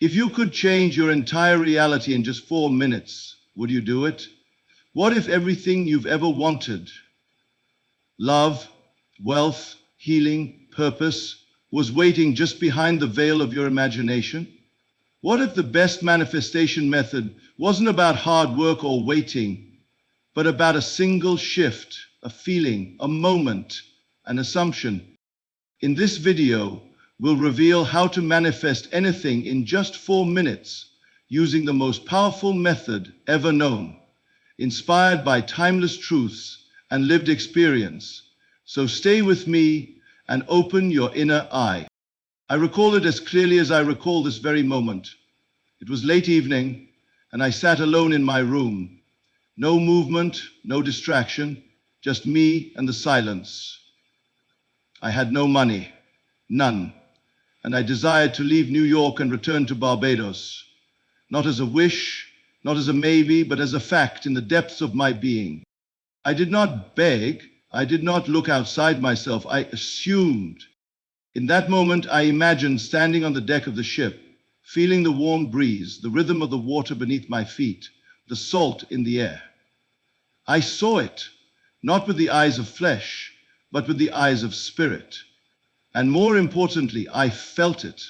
If you could change your entire reality in just 4 minutes, would you do it? What if everything you've ever wanted, love, wealth, healing, purpose, was waiting just behind the veil of your imagination? What if the best manifestation method wasn't about hard work or waiting, but about a single shift, a feeling, a moment, an assumption? In this video, we'll reveal how to manifest anything in just 4 minutes using the most powerful method ever known, inspired by timeless truths and lived experience. So stay with me and open your inner eye. I recall it as clearly as I recall this very moment. It was late evening, and I sat alone in my room. No movement, no distraction, just me and the silence. I had no money, none, and I desired to leave New York and return to Barbados, not as a wish, not as a maybe, but as a fact in the depths of my being. I did not beg, I did not look outside myself, I assumed. In that moment, I imagined standing on the deck of the ship, feeling the warm breeze, the rhythm of the water beneath my feet, the salt in the air. I saw it, not with the eyes of flesh, but with the eyes of spirit. And more importantly, I felt it.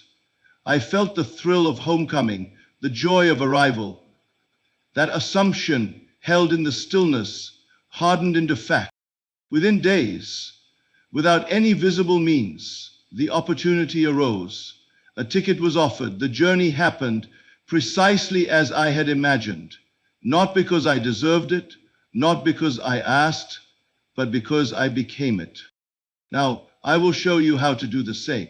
I felt the thrill of homecoming, the joy of arrival. That assumption held in the stillness, hardened into fact. Within days, without any visible means, the opportunity arose. A ticket was offered. The journey happened precisely as I had imagined. Not because I deserved it, not because I asked, but because I became it. Now, I will show you how to do the same.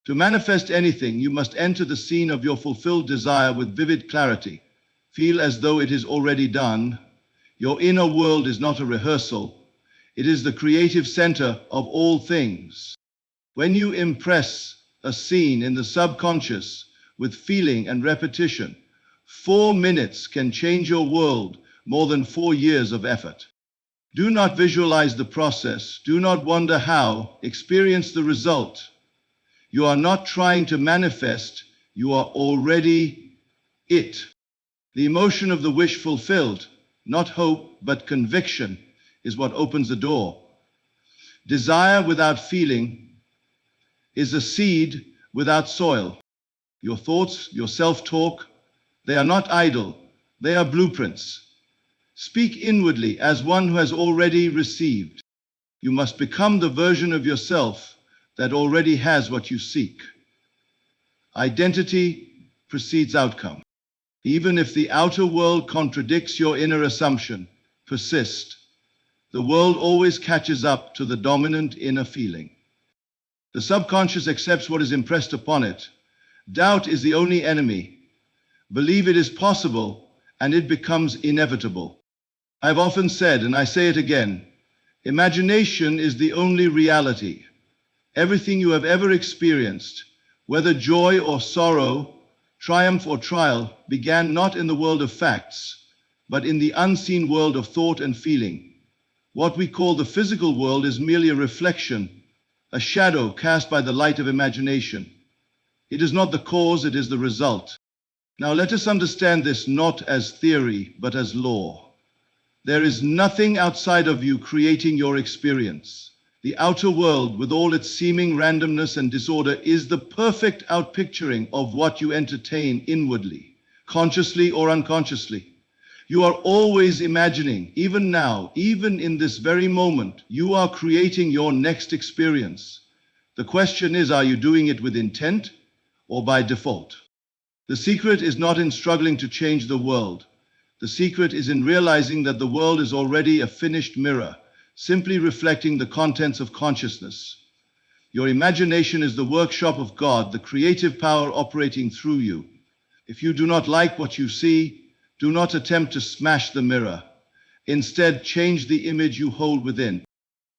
To manifest anything, you must enter the scene of your fulfilled desire with vivid clarity. Feel as though it is already done. Your inner world is not a rehearsal. It is the creative center of all things. When you impress a scene in the subconscious with feeling and repetition, 4 minutes can change your world more than 4 years of effort. Do not visualize the process. Do not wonder how. Experience the result. You are not trying to manifest. You are already it. The emotion of the wish fulfilled, not hope, but conviction, is what opens the door. Desire without feeling is a seed without soil. Your thoughts, your self-talk, they are not idle. They are blueprints. Speak inwardly as one who has already received. You must become the version of yourself that already has what you seek. Identity precedes outcome. Even if the outer world contradicts your inner assumption, persist. The world always catches up to the dominant inner feeling. The subconscious accepts what is impressed upon it. Doubt is the only enemy. Believe it is possible, and it becomes inevitable. I've often said, and I say it again, imagination is the only reality. Everything you have ever experienced, whether joy or sorrow, triumph or trial, began not in the world of facts, but in the unseen world of thought and feeling. What we call the physical world is merely a reflection, a shadow cast by the light of imagination. It is not the cause, it is the result. Now let us understand this not as theory, but as law. There is nothing outside of you creating your experience. The outer world, with all its seeming randomness and disorder, is the perfect outpicturing of what you entertain inwardly, consciously or unconsciously. You are always imagining, even now, even in this very moment, you are creating your next experience. The question is, are you doing it with intent or by default? The secret is not in struggling to change the world. The secret is in realizing that the world is already a finished mirror, simply reflecting the contents of consciousness. Your imagination is the workshop of God, the creative power operating through you. If you do not like what you see, do not attempt to smash the mirror. Instead, change the image you hold within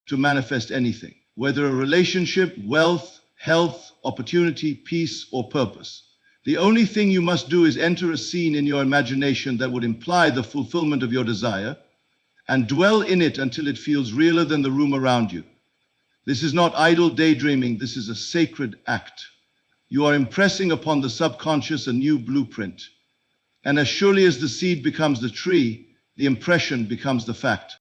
to manifest anything, whether a relationship, wealth, health, opportunity, peace, or purpose. The only thing you must do is enter a scene in your imagination that would imply the fulfillment of your desire, and dwell in it until it feels realer than the room around you. This is not idle daydreaming, this is a sacred act. You are impressing upon the subconscious a new blueprint. And as surely as the seed becomes the tree, the impression becomes the fact.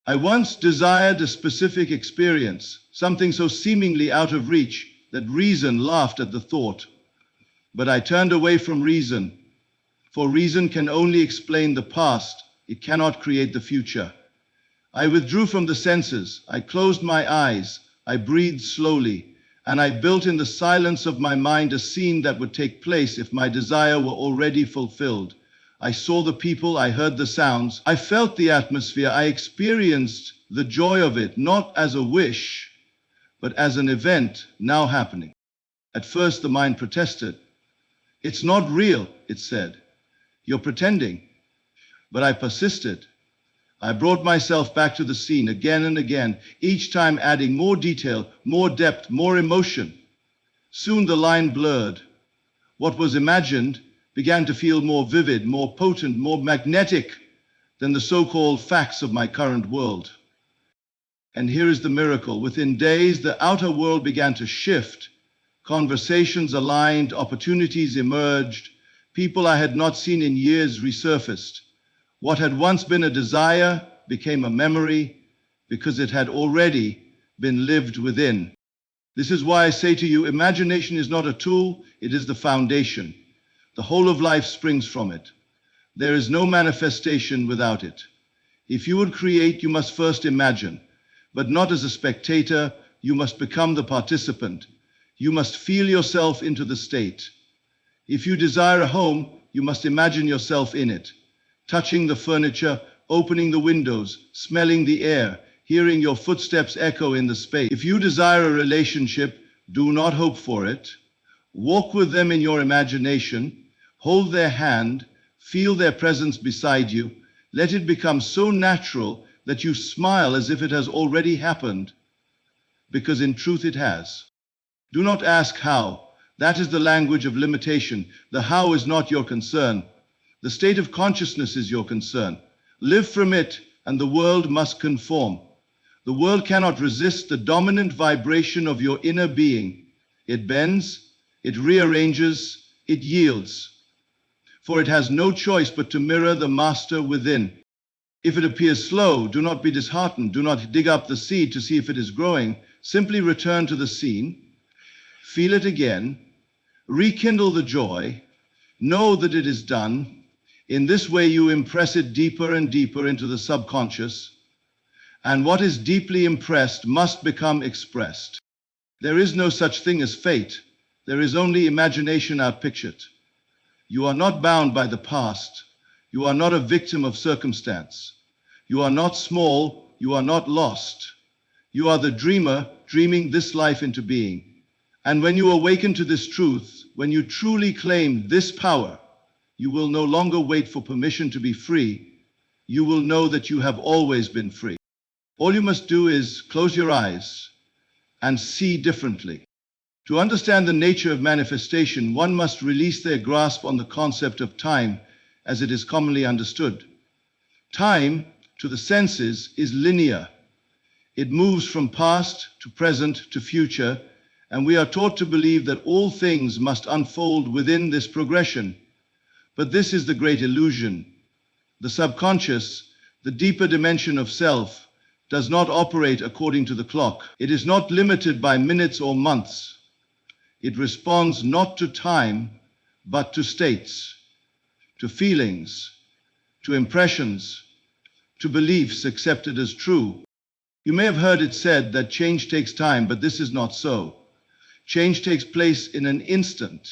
I once desired a specific experience, something so seemingly out of reach that reason laughed at the thought. But I turned away from reason, for reason can only explain the past, it cannot create the future. I withdrew from the senses, I closed my eyes, I breathed slowly, and I built in the silence of my mind a scene that would take place if my desire were already fulfilled. I saw the people, I heard the sounds, I felt the atmosphere, I experienced the joy of it, not as a wish, but as an event now happening. At first the mind protested. It's not real, it said. You're pretending. But I persisted. I brought myself back to the scene again and again, each time adding more detail, more depth, more emotion. Soon the line blurred. What was imagined began to feel more vivid, more potent, more magnetic than the so-called facts of my current world. And here is the miracle. Within days, the outer world began to shift. Conversations aligned, opportunities emerged, people I had not seen in years resurfaced. What had once been a desire became a memory because it had already been lived within. This is why I say to you, imagination is not a tool, it is the foundation. The whole of life springs from it. There is no manifestation without it. If you would create, you must first imagine, but not as a spectator, you must become the participant. You must feel yourself into the state. If you desire a home, you must imagine yourself in it, touching the furniture, opening the windows, smelling the air, hearing your footsteps echo in the space. If you desire a relationship, do not hope for it. Walk with them in your imagination, hold their hand, feel their presence beside you. Let it become so natural that you smile as if it has already happened, because in truth it has. Do not ask how. That is the language of limitation. The how is not your concern. The state of consciousness is your concern. Live from it, and the world must conform. The world cannot resist the dominant vibration of your inner being. It bends, it rearranges, it yields. For it has no choice but to mirror the master within. If it appears slow, do not be disheartened. Do not dig up the seed to see if it is growing. Simply return to the scene. Feel it again. Rekindle the joy. Know that it is done. In this way, you impress it deeper and deeper into the subconscious. And what is deeply impressed must become expressed. There is no such thing as fate. There is only imagination outpictured. You are not bound by the past. You are not a victim of circumstance. You are not small. You are not lost. You are the dreamer dreaming this life into being. And when you awaken to this truth, when you truly claim this power, you will no longer wait for permission to be free. You will know that you have always been free. All you must do is close your eyes and see differently. To understand the nature of manifestation, one must release their grasp on the concept of time as it is commonly understood. Time, to the senses, is linear. It moves from past to present to future, and we are taught to believe that all things must unfold within this progression. But this is the great illusion. The subconscious, the deeper dimension of self, does not operate according to the clock. It is not limited by minutes or months. It responds not to time, but to states, to feelings, to impressions, to beliefs accepted as true. You may have heard it said that change takes time, but this is not so. Change takes place in an instant.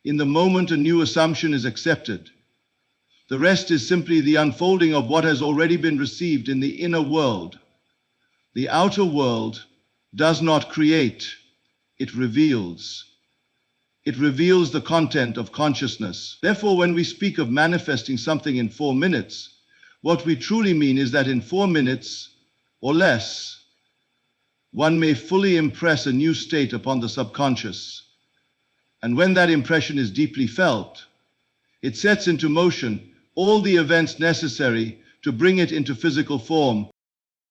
In the moment a new assumption is accepted. The rest is simply the unfolding of what has already been received in the inner world. The outer world does not create, it reveals. It reveals the content of consciousness. Therefore, when we speak of manifesting something in 4 minutes, what we truly mean is that in 4 minutes or less, one may fully impress a new state upon the subconscious. And when that impression is deeply felt, it sets into motion all the events necessary to bring it into physical form.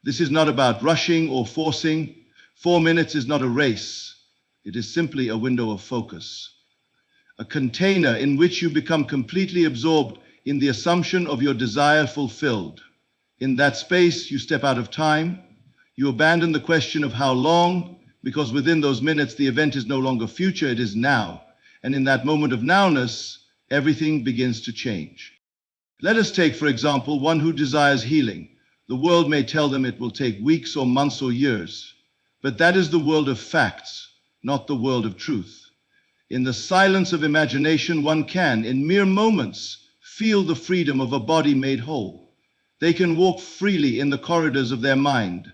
This is not about rushing or forcing. 4 minutes is not a race. It is simply a window of focus, a container in which you become completely absorbed in the assumption of your desire fulfilled. In that space, you step out of time, you abandon the question of how long, because within those minutes the event is no longer future, it is now. And in that moment of nowness, everything begins to change. Let us take, for example, one who desires healing. The world may tell them it will take weeks or months or years, but that is the world of facts, not the world of truth. In the silence of imagination, one can, in mere moments, feel the freedom of a body made whole. They can walk freely in the corridors of their mind.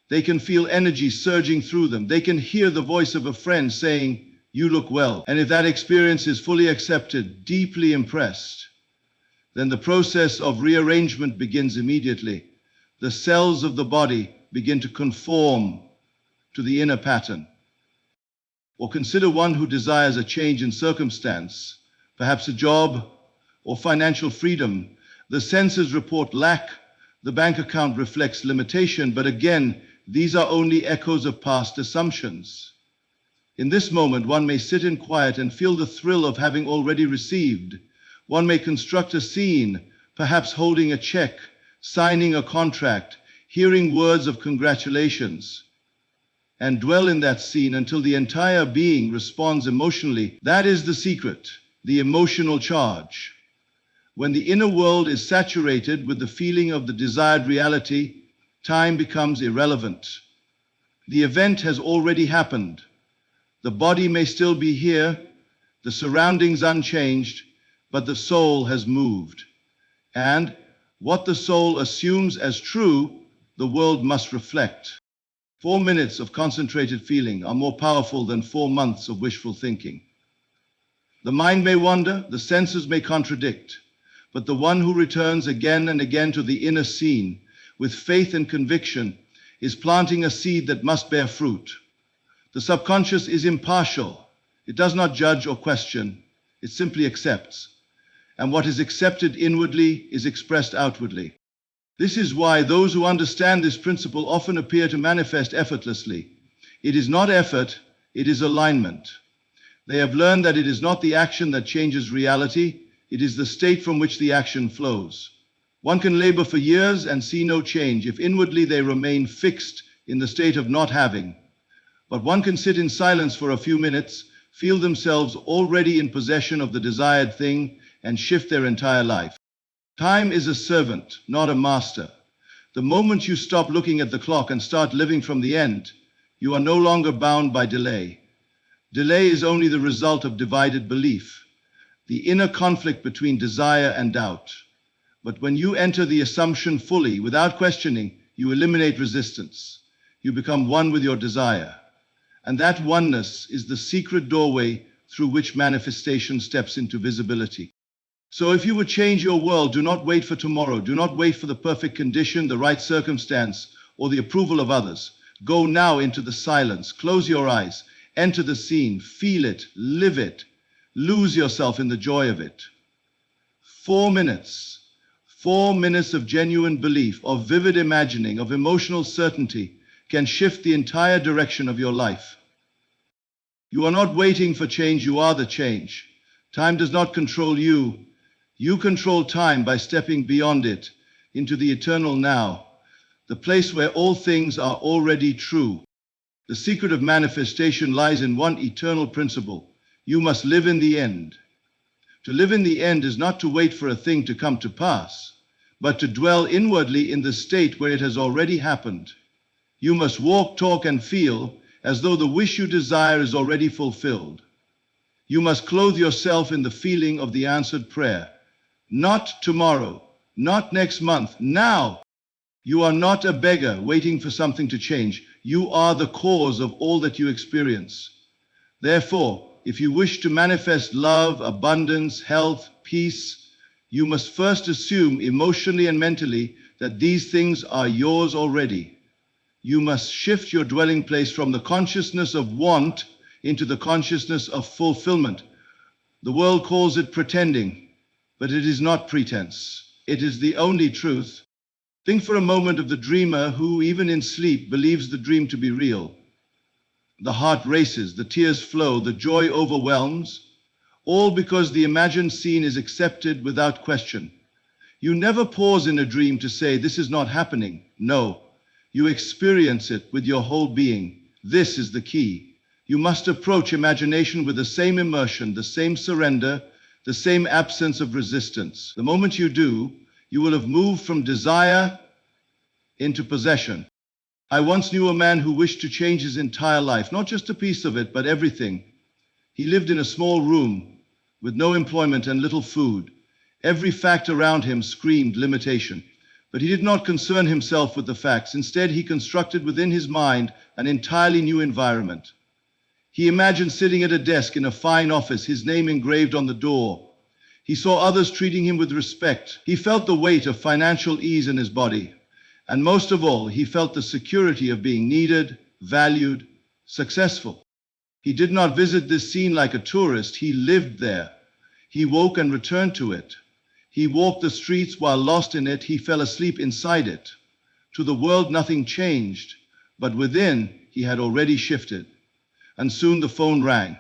They can feel energy surging through them. They can hear the voice of a friend saying, "You look well." And if that experience is fully accepted, deeply impressed, then the process of rearrangement begins immediately. The cells of the body begin to conform to the inner pattern. Or consider one who desires a change in circumstance, perhaps a job or financial freedom. The senses report lack, the bank account reflects limitation, but again, these are only echoes of past assumptions. In this moment, one may sit in quiet and feel the thrill of having already received. One may construct a scene, perhaps holding a check, signing a contract, hearing words of congratulations, and dwell in that scene until the entire being responds emotionally. That is the secret, the emotional charge. When the inner world is saturated with the feeling of the desired reality, time becomes irrelevant. The event has already happened. The body may still be here, the surroundings unchanged, but the soul has moved. And what the soul assumes as true, the world must reflect. 4 minutes of concentrated feeling are more powerful than 4 months of wishful thinking. The mind may wander, the senses may contradict, but the one who returns again and again to the inner scene with faith and conviction is planting a seed that must bear fruit. The subconscious is impartial. It does not judge or question. It simply accepts. And what is accepted inwardly is expressed outwardly. This is why those who understand this principle often appear to manifest effortlessly. It is not effort, it is alignment. They have learned that it is not the action that changes reality, it is the state from which the action flows. One can labor for years and see no change if inwardly they remain fixed in the state of not having. But one can sit in silence for a few minutes, feel themselves already in possession of the desired thing, and shift their entire life. Time is a servant, not a master. The moment you stop looking at the clock and start living from the end, you are no longer bound by delay. Delay is only the result of divided belief, the inner conflict between desire and doubt. But when you enter the assumption fully, without questioning, you eliminate resistance. You become one with your desire. And that oneness is the secret doorway through which manifestation steps into visibility. So if you would change your world, do not wait for tomorrow. Do not wait for the perfect condition, the right circumstance, or the approval of others. Go now into the silence. Close your eyes. Enter the scene. Feel it. Live it. Lose yourself in the joy of it. 4 minutes. 4 minutes of genuine belief, of vivid imagining, of emotional certainty can shift the entire direction of your life. You are not waiting for change, you are the change. Time does not control you. You control time by stepping beyond it into the eternal now, the place where all things are already true. The secret of manifestation lies in one eternal principle. You must live in the end. To live in the end is not to wait for a thing to come to pass, but to dwell inwardly in the state where it has already happened. You must walk, talk, and feel as though the wish you desire is already fulfilled. You must clothe yourself in the feeling of the answered prayer. Not tomorrow, not next month, now. You are not a beggar waiting for something to change. You are the cause of all that you experience. Therefore, if you wish to manifest love, abundance, health, peace, you must first assume emotionally and mentally that these things are yours already. You must shift your dwelling place from the consciousness of want into the consciousness of fulfillment. The world calls it pretending, but it is not pretense. It is the only truth. Think for a moment of the dreamer who, even in sleep, believes the dream to be real. The heart races, the tears flow, the joy overwhelms, all because the imagined scene is accepted without question. You never pause in a dream to say, this is not happening. No, you experience it with your whole being. This is the key. You must approach imagination with the same immersion, the same surrender, the same absence of resistance. The moment you do, you will have moved from desire into possession. I once knew a man who wished to change his entire life, not just a piece of it, but everything. He lived in a small room with no employment and little food. Every fact around him screamed limitation. But he did not concern himself with the facts. Instead, he constructed within his mind an entirely new environment. He imagined sitting at a desk in a fine office, his name engraved on the door. He saw others treating him with respect. He felt the weight of financial ease in his body. And most of all, he felt the security of being needed, valued, successful. He did not visit this scene like a tourist. He lived there. He woke and returned to it. He walked the streets while lost in it. He fell asleep inside it. To the world, nothing changed, but within, he had already shifted. And soon the phone rang.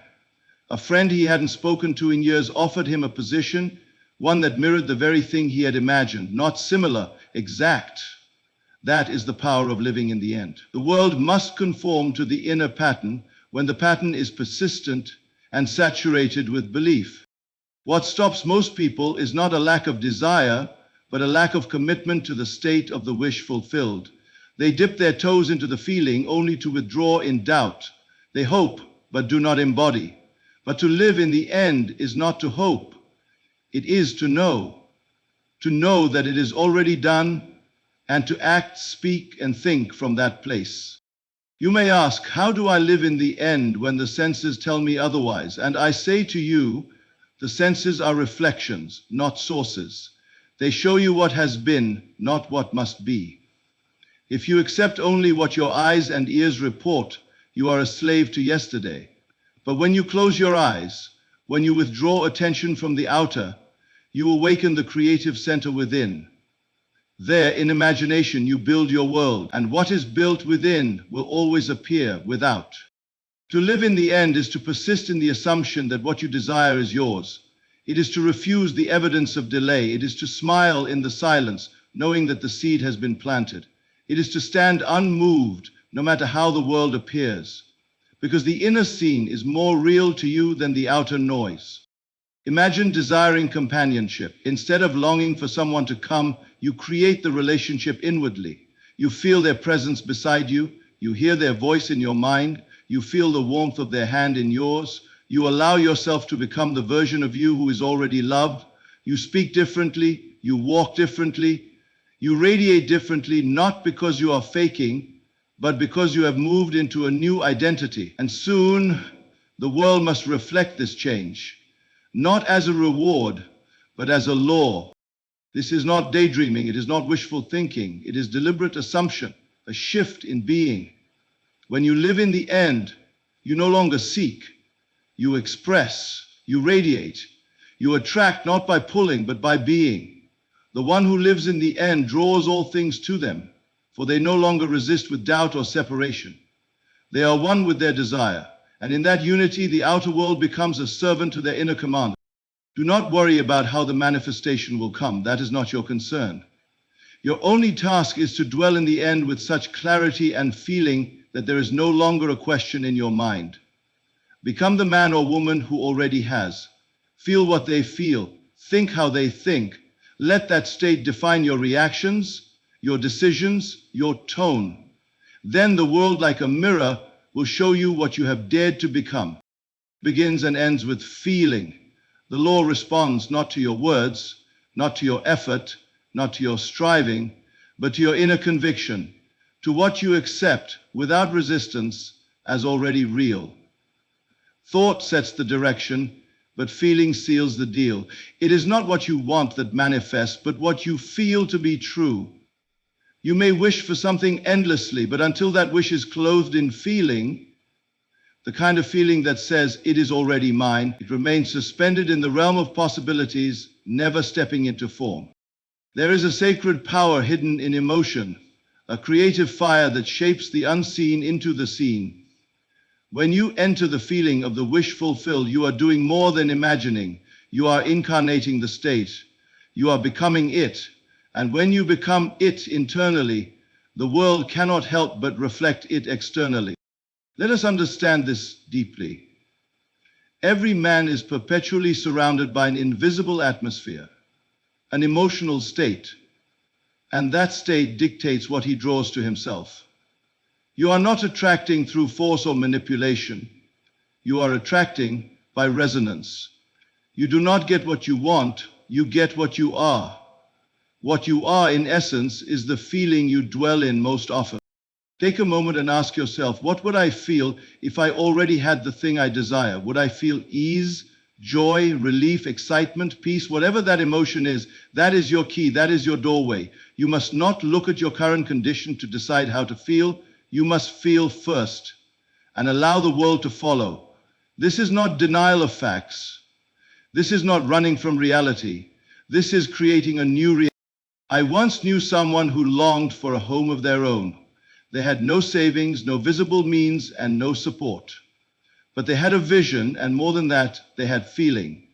A friend he hadn't spoken to in years offered him a position, one that mirrored the very thing he had imagined. Not similar, exact. That is the power of living in the end. The world must conform to the inner pattern when the pattern is persistent and saturated with belief. What stops most people is not a lack of desire, but a lack of commitment to the state of the wish fulfilled. They dip their toes into the feeling only to withdraw in doubt. They hope, but do not embody. But to live in the end is not to hope. It is to know that it is already done, and to act, speak, and think from that place. You may ask, how do I live in the end when the senses tell me otherwise? And I say to you, the senses are reflections, not sources. They show you what has been, not what must be. If you accept only what your eyes and ears report, you are a slave to yesterday. But when you close your eyes, when you withdraw attention from the outer, you awaken the creative center within. There, in imagination, you build your world, and what is built within will always appear without. To live in the end is to persist in the assumption that what you desire is yours. It is to refuse the evidence of delay. It is to smile in the silence, knowing that the seed has been planted. It is to stand unmoved, no matter how the world appears, because the inner scene is more real to you than the outer noise. Imagine desiring companionship. Instead of longing for someone to come, you create the relationship inwardly. You feel their presence beside you. You hear their voice in your mind. You feel the warmth of their hand in yours. You allow yourself to become the version of you who is already loved. You speak differently. You walk differently. You radiate differently, not because you are faking, but because you have moved into a new identity. And soon, the world must reflect this change. Not as a reward, but as a law. This is not daydreaming, it is not wishful thinking, it is deliberate assumption, a shift in being. When you live in the end, you no longer seek, you express, you radiate, you attract not by pulling, but by being. The one who lives in the end draws all things to them, for they no longer resist with doubt or separation. They are one with their desire. And in that unity, the outer world becomes a servant to their inner commander. Do not worry about how the manifestation will come. That is not your concern. Your only task is to dwell in the end with such clarity and feeling that there is no longer a question in your mind. Become the man or woman who already has. Feel what they feel. Think how they think. Let that state define your reactions, your decisions, your tone. Then the world, like a mirror, will show you what you have dared to become. Begins and ends with feeling. The law responds not to your words, not to your effort, not to your striving, but to your inner conviction, to what you accept without resistance as already real. Thought sets the direction, but feeling seals the deal. It is not what you want that manifests, but what you feel to be true. You may wish for something endlessly, but until that wish is clothed in feeling, the kind of feeling that says, it is already mine, it remains suspended in the realm of possibilities, never stepping into form. There is a sacred power hidden in emotion, a creative fire that shapes the unseen into the seen. When you enter the feeling of the wish fulfilled, you are doing more than imagining. You are incarnating the state. You are becoming it. And when you become it internally, the world cannot help but reflect it externally. Let us understand this deeply. Every man is perpetually surrounded by an invisible atmosphere, an emotional state, and that state dictates what he draws to himself. You are not attracting through force or manipulation. You are attracting by resonance. You do not get what you want, you get what you are. What you are, in essence, is the feeling you dwell in most often. Take a moment and ask yourself, what would I feel if I already had the thing I desire? Would I feel ease, joy, relief, excitement, peace? Whatever that emotion is, that is your key, that is your doorway. You must not look at your current condition to decide how to feel. You must feel first and allow the world to follow. This is not denial of facts. This is not running from reality. This is creating a new reality. I once knew someone who longed for a home of their own. They had no savings, no visible means, and no support. But they had a vision, and more than that, they had feeling.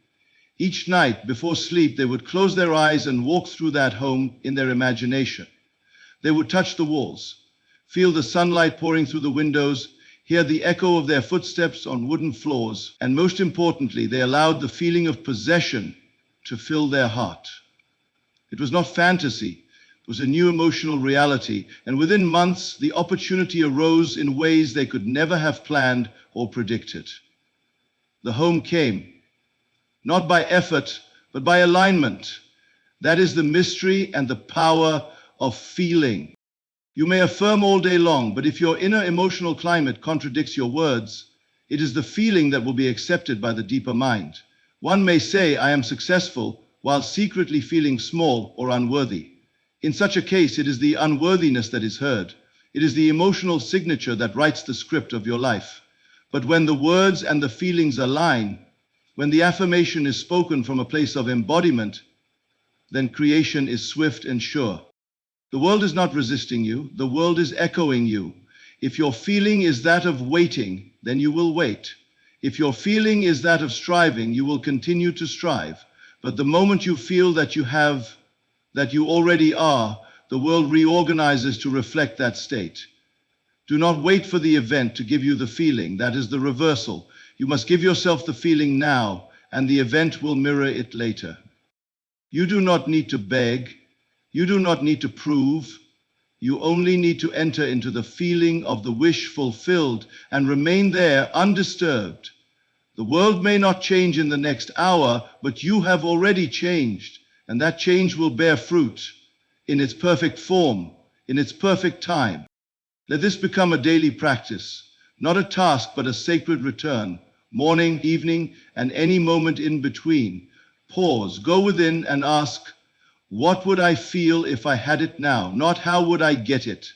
Each night before sleep, they would close their eyes and walk through that home in their imagination. They would touch the walls, feel the sunlight pouring through the windows, hear the echo of their footsteps on wooden floors, and most importantly, they allowed the feeling of possession to fill their heart. It was not fantasy. It was a new emotional reality, and within months, the opportunity arose in ways they could never have planned or predicted. The home came, not by effort, but by alignment. That is the mystery and the power of feeling. You may affirm all day long, but if your inner emotional climate contradicts your words, it is the feeling that will be accepted by the deeper mind. One may say, I am successful, while secretly feeling small or unworthy. In such a case, it is the unworthiness that is heard. It is the emotional signature that writes the script of your life. But when the words and the feelings align, when the affirmation is spoken from a place of embodiment, then creation is swift and sure. The world is not resisting you, the world is echoing you. If your feeling is that of waiting, then you will wait. If your feeling is that of striving, you will continue to strive. But the moment you feel that you already are, the world reorganizes to reflect that state. Do not wait for the event to give you the feeling. That is the reversal. You must give yourself the feeling now, and the event will mirror it later. You do not need to beg. You do not need to prove. You only need to enter into the feeling of the wish fulfilled and remain there undisturbed. The world may not change in the next hour, but you have already changed, and that change will bear fruit in its perfect form, in its perfect time. Let this become a daily practice, not a task, but a sacred return, morning, evening, and any moment in between. Pause, go within and ask, what would I feel if I had it now? Not how would I get it?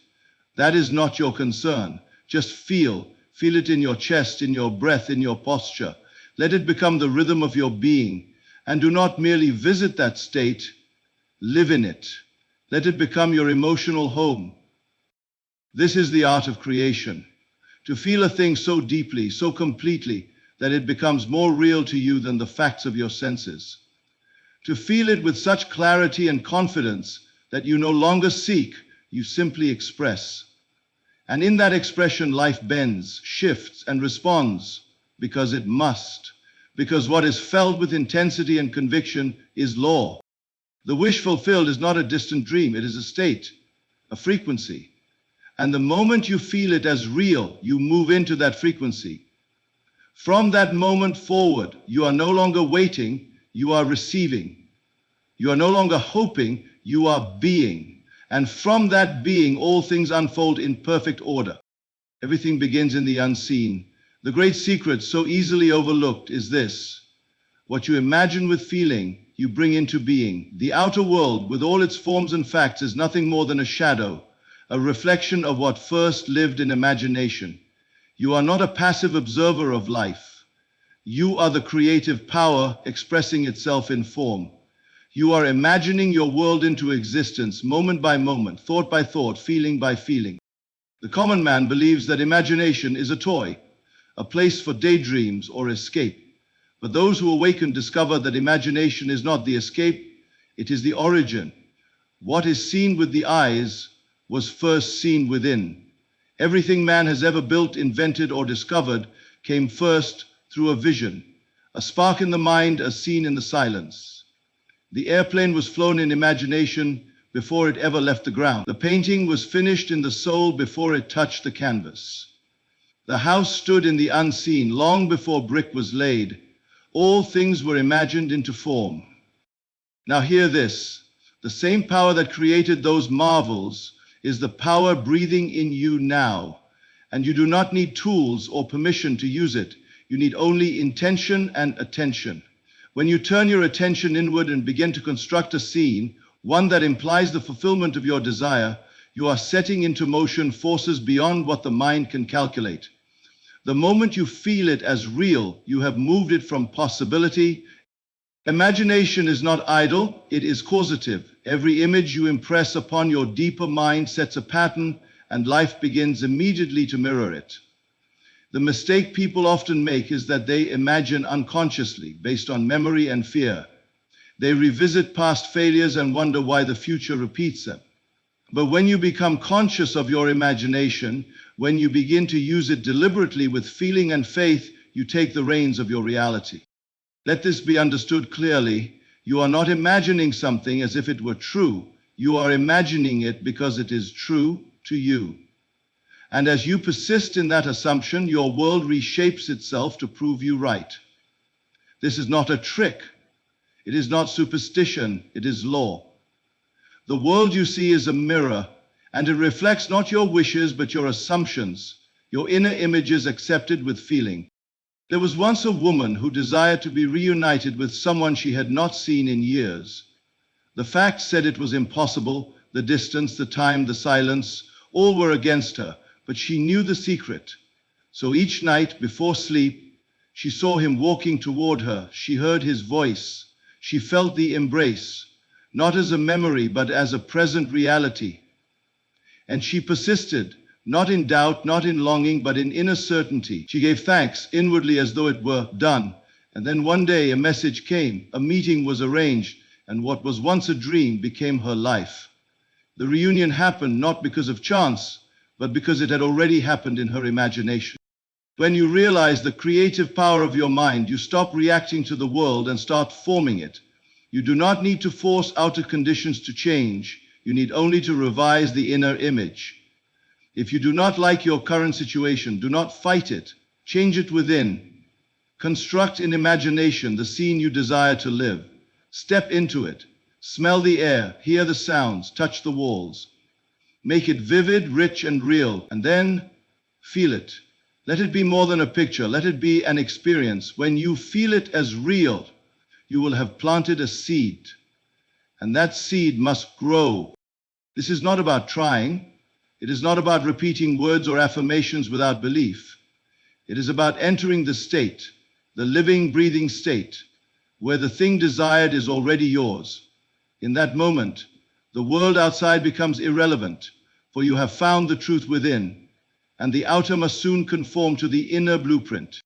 That is not your concern. Just feel. Feel it in your chest, in your breath, in your posture. Let it become the rhythm of your being. And do not merely visit that state, live in it. Let it become your emotional home. This is the art of creation. To feel a thing so deeply, so completely, that it becomes more real to you than the facts of your senses. To feel it with such clarity and confidence that you no longer seek, you simply express. And in that expression, life bends, shifts, and responds because it must. Because what is felt with intensity and conviction is law. The wish fulfilled is not a distant dream, it is a state, a frequency. And the moment you feel it as real, you move into that frequency. From that moment forward, you are no longer waiting, you are receiving. You are no longer hoping, you are being. And from that being, all things unfold in perfect order. Everything begins in the unseen. The great secret, so easily overlooked, is this. What you imagine with feeling, you bring into being. The outer world, with all its forms and facts, is nothing more than a shadow, a reflection of what first lived in imagination. You are not a passive observer of life. You are the creative power expressing itself in form. You are imagining your world into existence, moment by moment, thought by thought, feeling by feeling. The common man believes that imagination is a toy a place for daydreams or escape. But those who awaken discover that imagination is not the escape, it is the origin. What is seen with the eyes was first seen within. Everything man has ever built, invented, or discovered came first through a vision, a spark in the mind, a scene in the silence. The airplane was flown in imagination before it ever left the ground. The painting was finished in the soul before it touched the canvas. The house stood in the unseen long before brick was laid. All things were imagined into form. Now hear this. The same power that created those marvels is the power breathing in you now. And you do not need tools or permission to use it. You need only intention and attention. When you turn your attention inward and begin to construct a scene, one that implies the fulfillment of your desire, you are setting into motion forces beyond what the mind can calculate. The moment you feel it as real, you have moved it from possibility. Imagination is not idle, it is causative. Every image you impress upon your deeper mind sets a pattern, and life begins immediately to mirror it. The mistake people often make is that they imagine unconsciously, based on memory and fear. They revisit past failures and wonder why the future repeats them. But when you become conscious of your imagination, when you begin to use it deliberately with feeling and faith, you take the reins of your reality. Let this be understood clearly. You are not imagining something as if it were true. You are imagining it because it is true to you. And as you persist in that assumption, your world reshapes itself to prove you right. This is not a trick. It is not superstition. It is law. The world you see is a mirror, and it reflects not your wishes, but your assumptions, your inner images accepted with feeling. There was once a woman who desired to be reunited with someone she had not seen in years. The facts said it was impossible. The distance, the time, the silence, all were against her, but she knew the secret. So each night before sleep, she saw him walking toward her. She heard his voice. She felt the embrace, not as a memory, but as a present reality. And she persisted, not in doubt, not in longing, but in inner certainty. She gave thanks inwardly as though it were done. And then one day a message came, a meeting was arranged, and what was once a dream became her life. The reunion happened not because of chance, but because it had already happened in her imagination. When you realize the creative power of your mind, you stop reacting to the world and start forming it. You do not need to force outer conditions to change. You need only to revise the inner image. If you do not like your current situation, do not fight it. Change it within. Construct in imagination the scene you desire to live. Step into it. Smell the air, hear the sounds, touch the walls. Make it vivid, rich, and real, and then feel it. Let it be more than a picture. Let it be an experience. When you feel it as real, you will have planted a seed, and that seed must grow. This is not about trying. It is not about repeating words or affirmations without belief. It is about entering the state, the living, breathing state, where the thing desired is already yours. In that moment, the world outside becomes irrelevant, for you have found the truth within, and the outer must soon conform to the inner blueprint.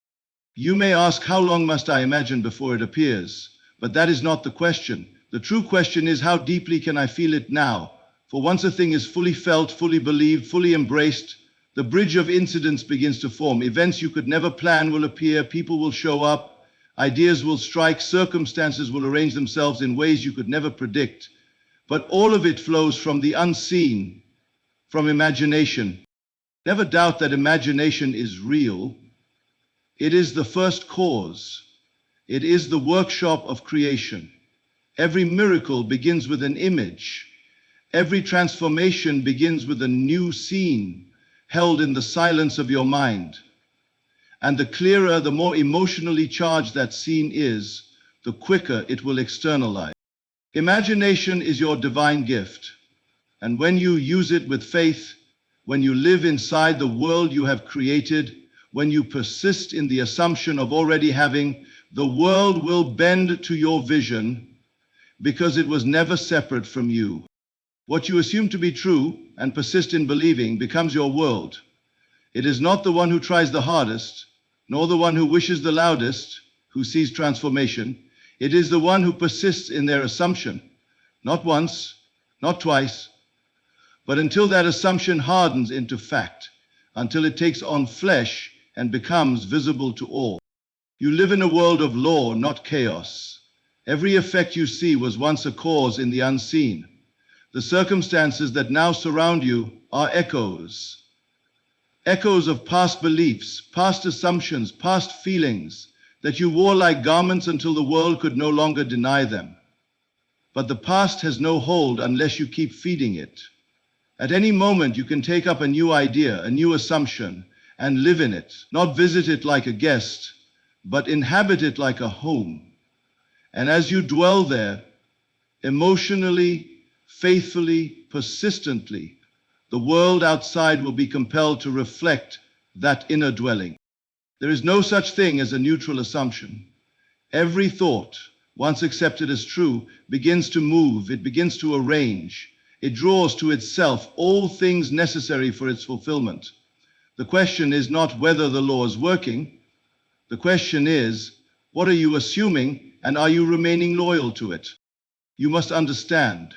You may ask, how long must I imagine before it appears? But that is not the question. The true question is, how deeply can I feel it now? For once a thing is fully felt, fully believed, fully embraced, the bridge of incidents begins to form. Events you could never plan will appear, people will show up, ideas will strike, circumstances will arrange themselves in ways you could never predict. But all of it flows from the unseen, from imagination. Never doubt that imagination is real. It is the first cause. It is the workshop of creation. Every miracle begins with an image. Every transformation begins with a new scene held in the silence of your mind. And the clearer, the more emotionally charged that scene is, the quicker it will externalize. Imagination is your divine gift. And when you use it with faith, when you live inside the world you have created, when you persist in the assumption of already having, the world will bend to your vision because it was never separate from you. What you assume to be true and persist in believing becomes your world. It is not the one who tries the hardest, nor the one who wishes the loudest, who sees transformation. It is the one who persists in their assumption, not once, not twice, but until that assumption hardens into fact, until it takes on flesh and becomes visible to all. You live in a world of law, not chaos. Every effect you see was once a cause in the unseen. The circumstances that now surround you are echoes. Echoes of past beliefs, past assumptions, past feelings that you wore like garments until the world could no longer deny them. But the past has no hold unless you keep feeding it. At any moment you can take up a new idea, a new assumption, and live in it, not visit it like a guest, but inhabit it like a home. And as you dwell there, emotionally, faithfully, persistently, the world outside will be compelled to reflect that inner dwelling. There is no such thing as a neutral assumption. Every thought, once accepted as true, begins to move, it begins to arrange, it draws to itself all things necessary for its fulfillment. The question is not whether the law is working. The question is, what are you assuming, and are you remaining loyal to it? You must understand,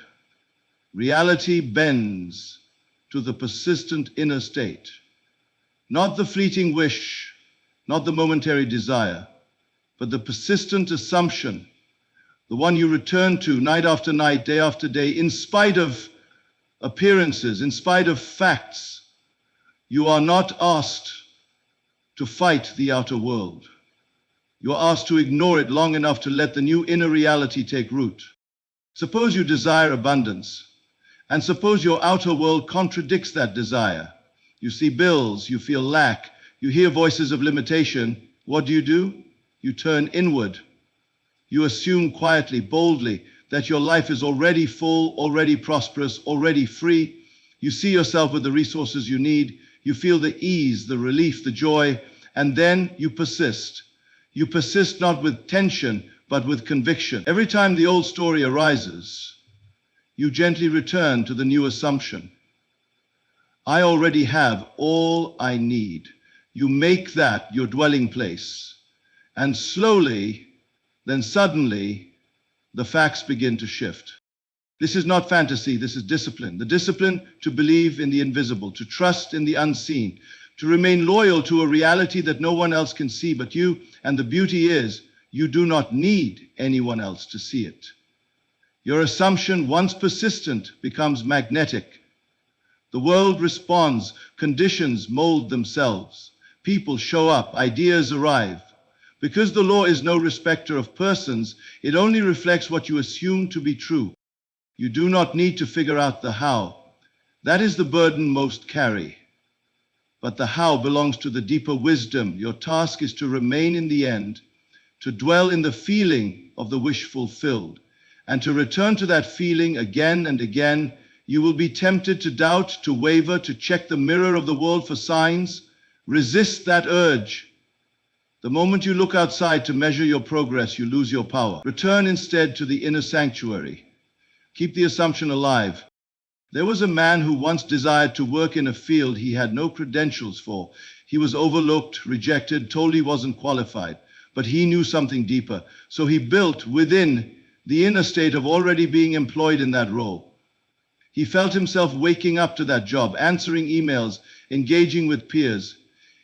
reality bends to the persistent inner state, not the fleeting wish, not the momentary desire, but the persistent assumption, the one you return to night after night, day after day, in spite of appearances, in spite of facts. You are not asked to fight the outer world. You are asked to ignore it long enough to let the new inner reality take root. Suppose you desire abundance, and suppose your outer world contradicts that desire. You see bills, you feel lack, you hear voices of limitation. What do? You turn inward. You assume quietly, boldly, that your life is already full, already prosperous, already free. You see yourself with the resources you need. You feel the ease, the relief, the joy, and then you persist. You persist not with tension, but with conviction. Every time the old story arises, you gently return to the new assumption. I already have all I need. You make that your dwelling place. And slowly, then suddenly, the facts begin to shift. This is not fantasy, this is discipline. The discipline to believe in the invisible, to trust in the unseen, to remain loyal to a reality that no one else can see but you. And the beauty is, you do not need anyone else to see it. Your assumption, once persistent, becomes magnetic. The world responds, conditions mold themselves. People show up, ideas arrive. Because the law is no respecter of persons, it only reflects what you assume to be true. You do not need to figure out the how. That is the burden most carry. But the how belongs to the deeper wisdom. Your task is to remain in the end, to dwell in the feeling of the wish fulfilled, and to return to that feeling again and again. You will be tempted to doubt, to waver, to check the mirror of the world for signs. Resist that urge. The moment you look outside to measure your progress, you lose your power. Return instead to the inner sanctuary. Keep the assumption alive. There was a man who once desired to work in a field he had no credentials for. He was overlooked, rejected, told he wasn't qualified. But he knew something deeper. So he built within the inner state of already being employed in that role. He felt himself waking up to that job, answering emails, engaging with peers.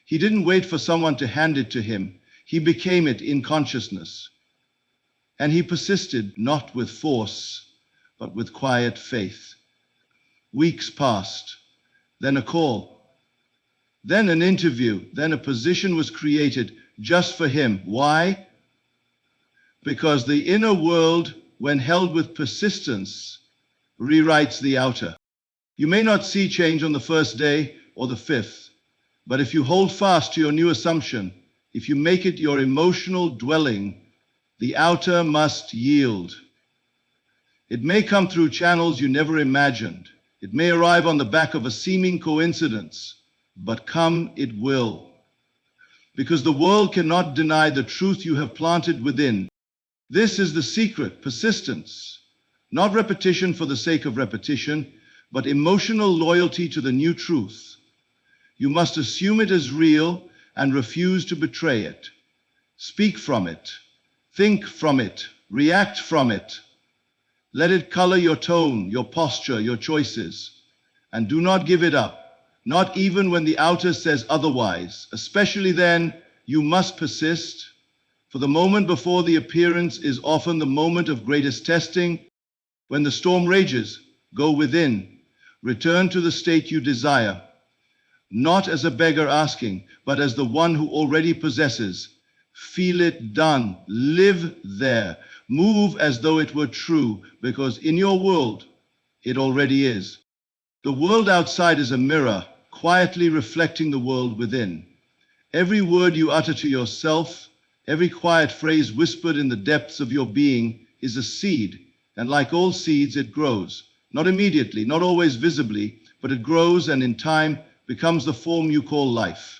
He didn't wait for someone to hand it to him. He became it in consciousness. And he persisted, not with force, but with quiet faith. Weeks passed, then a call, then an interview, then a position was created just for him. Why? Because the inner world, when held with persistence, rewrites the outer. You may not see change on the first day or the fifth, but if you hold fast to your new assumption, if you make it your emotional dwelling, the outer must yield. It may come through channels you never imagined. It may arrive on the back of a seeming coincidence, but come it will. Because the world cannot deny the truth you have planted within. This is the secret, persistence. Not repetition for the sake of repetition, but emotional loyalty to the new truth. You must assume it as real, and refuse to betray it. Speak from it. Think from it. React from it. Let it color your tone, your posture, your choices. And do not give it up, not even when the outer says otherwise. Especially then, you must persist, for the moment before the appearance is often the moment of greatest testing. When the storm rages, go within. Return to the state you desire, not as a beggar asking, but as the one who already possesses. Feel it done. Live there. Move as though it were true, because in your world, it already is. The world outside is a mirror, quietly reflecting the world within. Every word you utter to yourself, every quiet phrase whispered in the depths of your being is a seed, and like all seeds, it grows. Not immediately, not always visibly, but it grows and in time becomes the form you call life.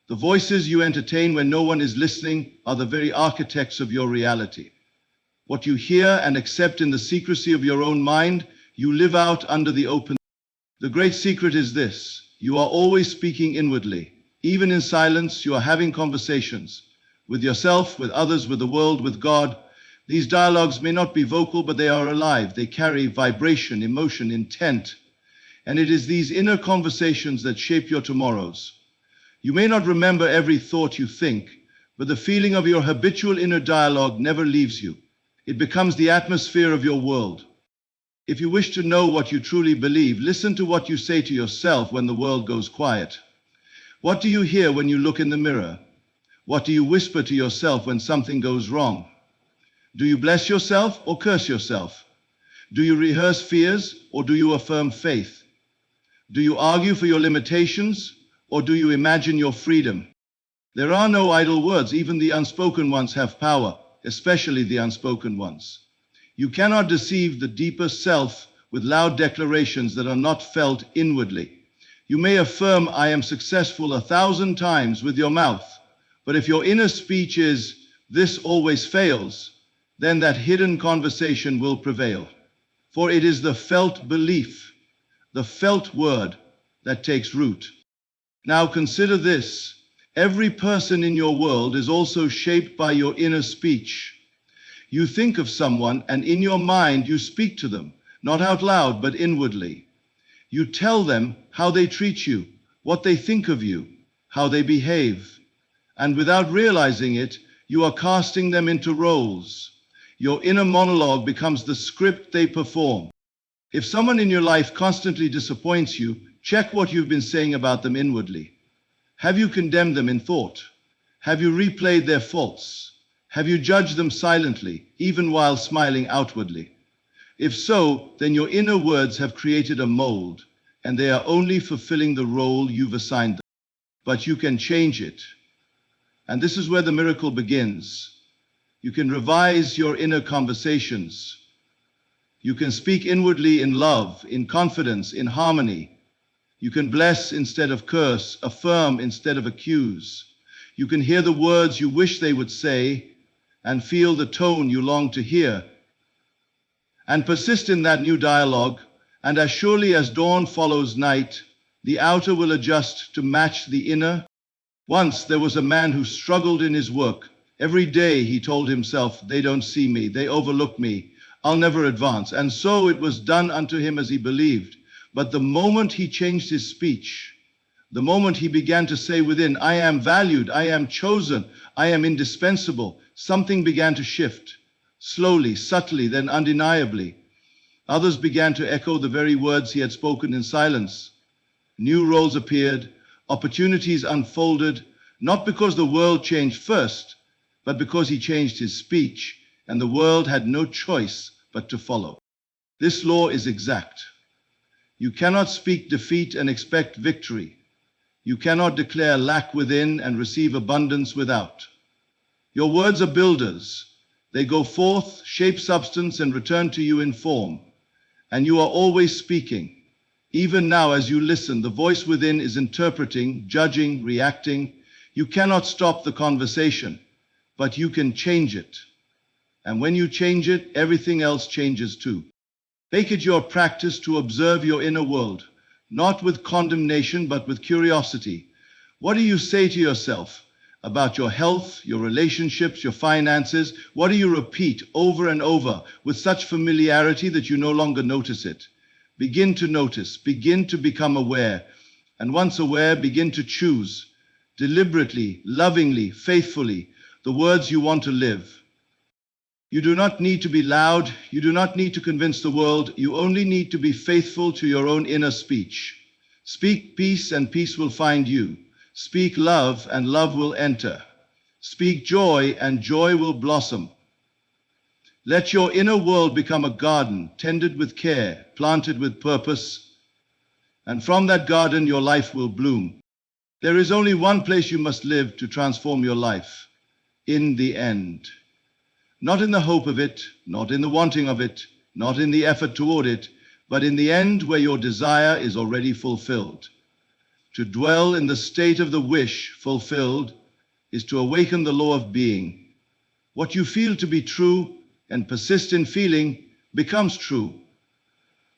The voices you entertain when no one is listening are the very architects of your reality. What you hear and accept in the secrecy of your own mind, you live out under the open. The great secret is this: you are always speaking inwardly. Even in silence, you are having conversations with yourself, with others, with the world, with God. These dialogues may not be vocal, but they are alive. They carry vibration, emotion, intent. And it is these inner conversations that shape your tomorrows. You may not remember every thought you think, but the feeling of your habitual inner dialogue never leaves you. It becomes the atmosphere of your world. If you wish to know what you truly believe, listen to what you say to yourself when the world goes quiet. What do you hear when you look in the mirror? What do you whisper to yourself when something goes wrong? Do you bless yourself or curse yourself? Do you rehearse fears or do you affirm faith? Do you argue for your limitations or do you imagine your freedom? There are no idle words. Even the unspoken ones have power, especially the unspoken ones. You cannot deceive the deeper self with loud declarations that are not felt inwardly. You may affirm, "I am successful," 1,000 times with your mouth, but if your inner speech is, "This always fails," then that hidden conversation will prevail. For it is the felt belief, the felt word, that takes root. Now consider this: every person in your world is also shaped by your inner speech. You think of someone, and in your mind you speak to them, not out loud, but inwardly. You tell them how they treat you, what they think of you, how they behave. And without realizing it, you are casting them into roles. Your inner monologue becomes the script they perform. If someone in your life constantly disappoints you, check what you've been saying about them inwardly. Have you condemned them in thought? Have you replayed their faults? Have you judged them silently, even while smiling outwardly? If so, then your inner words have created a mold, and they are only fulfilling the role you've assigned them. But you can change it. And this is where the miracle begins. You can revise your inner conversations. You can speak inwardly in love, in confidence, in harmony. You can bless instead of curse, affirm instead of accuse. You can hear the words you wish they would say and feel the tone you long to hear. And persist in that new dialogue, and as surely as dawn follows night, the outer will adjust to match the inner. Once there was a man who struggled in his work. Every day he told himself, "They don't see me, they overlook me, I'll never advance." And so it was done unto him as he believed. But the moment he changed his speech, the moment he began to say within, "I am valued, I am chosen, I am indispensable," something began to shift. Slowly, subtly, then undeniably. Others began to echo the very words he had spoken in silence. New roles appeared, opportunities unfolded, not because the world changed first, but because he changed his speech, and the world had no choice but to follow. This law is exact. You cannot speak defeat and expect victory. You cannot declare lack within and receive abundance without. Your words are builders. They go forth, shape substance, and return to you in form. And you are always speaking. Even now, as you listen, the voice within is interpreting, judging, reacting. You cannot stop the conversation, but you can change it. And when you change it, everything else changes too. Make it your practice to observe your inner world, not with condemnation, but with curiosity. What do you say to yourself about your health, your relationships, your finances? What do you repeat over and over with such familiarity that you no longer notice it? Begin to notice, begin to become aware, and once aware, begin to choose deliberately, lovingly, faithfully the words you want to live. You do not need to be loud, you do not need to convince the world, you only need to be faithful to your own inner speech. Speak peace and peace will find you. Speak love and love will enter. Speak joy and joy will blossom. Let your inner world become a garden, tended with care, planted with purpose, and from that garden your life will bloom. There is only one place you must live to transform your life: in the end. Not in the hope of it, not in the wanting of it, not in the effort toward it, but in the end where your desire is already fulfilled. To dwell in the state of the wish fulfilled is to awaken the law of being. What you feel to be true and persist in feeling becomes true.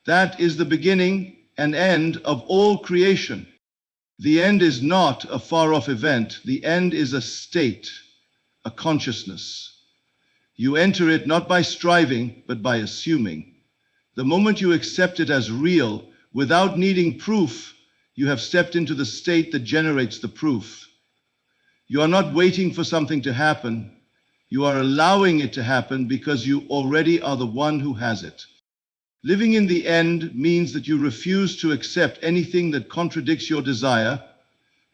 That is the beginning and end of all creation. The end is not a far-off event. The end is a state, a consciousness. You enter it not by striving, but by assuming. The moment you accept it as real, without needing proof, you have stepped into the state that generates the proof. You are not waiting for something to happen. You are allowing it to happen because you already are the one who has it. Living in the end means that you refuse to accept anything that contradicts your desire,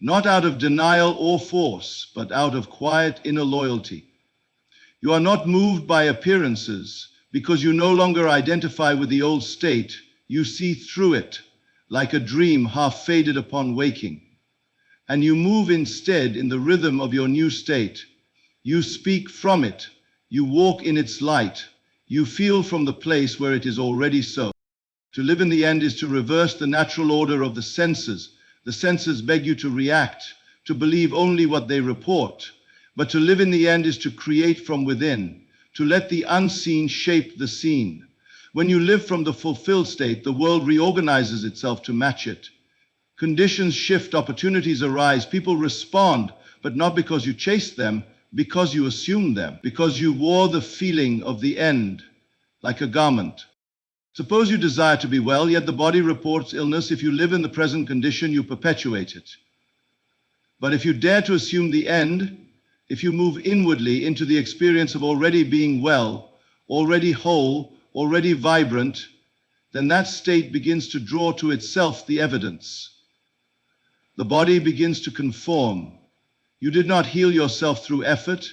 not out of denial or force, but out of quiet inner loyalty. You are not moved by appearances because you no longer identify with the old state. You see through it, like a dream half faded upon waking. And you move instead in the rhythm of your new state. You speak from it. You walk in its light. You feel from the place where it is already so. To live in the end is to reverse the natural order of the senses. The senses beg you to react, to believe only what they report. But to live in the end is to create from within, to let the unseen shape the seen. When you live from the fulfilled state, the world reorganizes itself to match it. Conditions shift, opportunities arise, people respond, but not because you chased them, because you assumed them, because you wore the feeling of the end like a garment. Suppose you desire to be well, yet the body reports illness. If you live in the present condition, you perpetuate it. But if you dare to assume the end, if you move inwardly into the experience of already being well, already whole, already vibrant, then that state begins to draw to itself the evidence. The body begins to conform. You did not heal yourself through effort,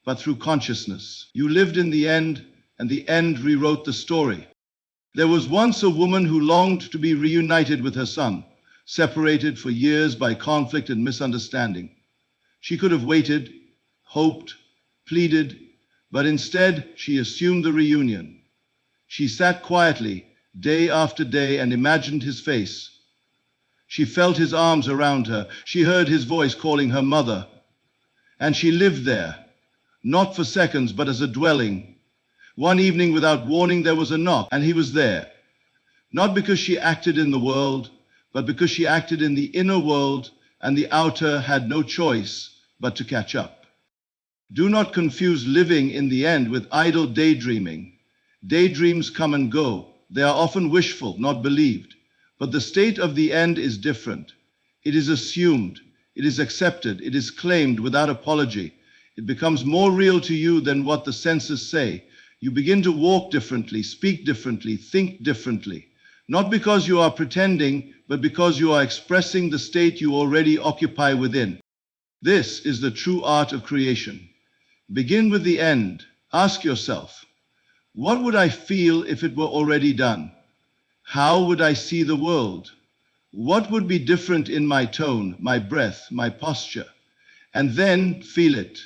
but through consciousness. You lived in the end, and the end rewrote the story. There was once a woman who longed to be reunited with her son, separated for years by conflict and misunderstanding. She could have waited, hoped, pleaded, but instead she assumed the reunion. She sat quietly, day after day, and imagined his face. She felt his arms around her. She heard his voice calling her mother. And she lived there, not for seconds, but as a dwelling. One evening, without warning, there was a knock, and he was there. Not because she acted in the world, but because she acted in the inner world, and the outer had no choice but to catch up. Do not confuse living in the end with idle daydreaming. Daydreams come and go. They are often wishful, not believed. But the state of the end is different. It is assumed, it is accepted, it is claimed without apology. It becomes more real to you than what the senses say. You begin to walk differently, speak differently, think differently. Not because you are pretending, but because you are expressing the state you already occupy within. This is the true art of creation. Begin with the end. Ask yourself, what would I feel if it were already done? How would I see the world? What would be different in my tone, my breath, my posture? And then feel it.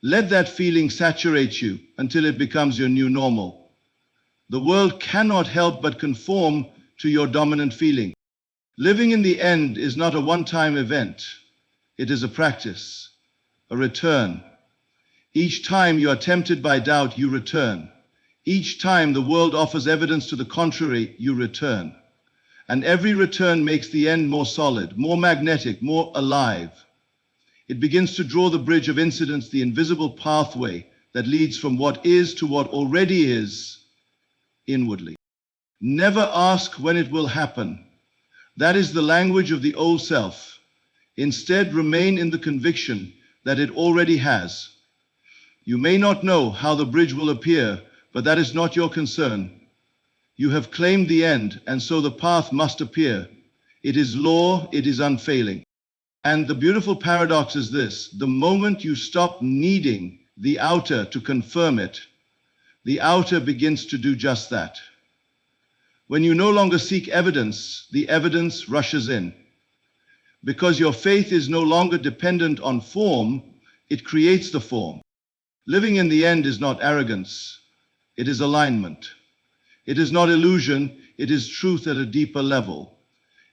Let that feeling saturate you until it becomes your new normal. The world cannot help but conform to your dominant feeling. Living in the end is not a one-time event. It is a practice, a return. Each time you are tempted by doubt, you return. Each time the world offers evidence to the contrary, you return. And every return makes the end more solid, more magnetic, more alive. It begins to draw the bridge of incidents, the invisible pathway that leads from what is to what already is inwardly. Never ask when it will happen. That is the language of the old self. Instead, remain in the conviction that it already has. You may not know how the bridge will appear, but that is not your concern. You have claimed the end, and so the path must appear. It is law, it is unfailing. And the beautiful paradox is this: the moment you stop needing the outer to confirm it, the outer begins to do just that. When you no longer seek evidence, the evidence rushes in. Because your faith is no longer dependent on form, it creates the form. Living in the end is not arrogance, it is alignment. It is not illusion, it is truth at a deeper level.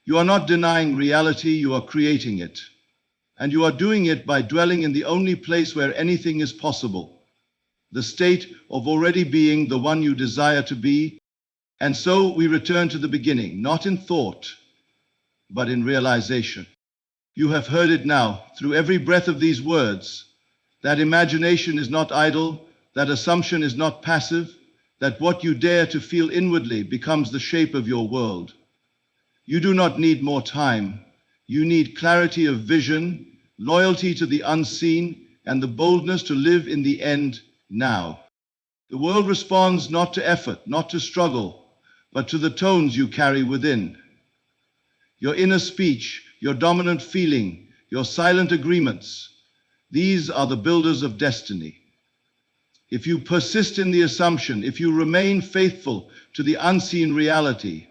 You are not denying reality, you are creating it. And you are doing it by dwelling in the only place where anything is possible, the state of already being the one you desire to be. And so we return to the beginning, not in thought, but in realization. You have heard it now, through every breath of these words, that imagination is not idle, that assumption is not passive, that what you dare to feel inwardly becomes the shape of your world. You do not need more time. You need clarity of vision, loyalty to the unseen, and the boldness to live in the end now. The world responds not to effort, not to struggle, but to the tones you carry within. Your inner speech, your dominant feeling, your silent agreements, these are the builders of destiny. If you persist in the assumption, if you remain faithful to the unseen reality,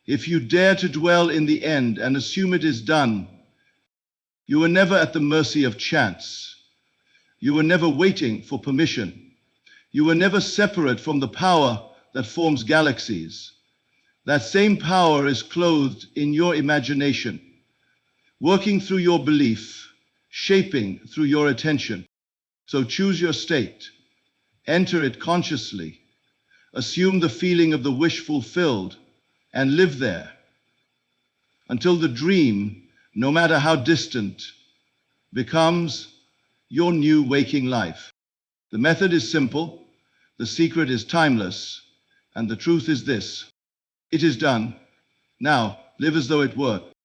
if you dare to dwell in the end and assume it is done, you are never at the mercy of chance. You were never waiting for permission. You were never separate from the power that forms galaxies. That same power is clothed in your imagination, working through your belief, shaping through your attention. So choose your state. Enter it consciously. Assume the feeling of the wish fulfilled and live there until the dream, no matter how distant, becomes your new waking life. The method is simple, the secret is timeless, and the truth is this: it is done. Now, live as though it were.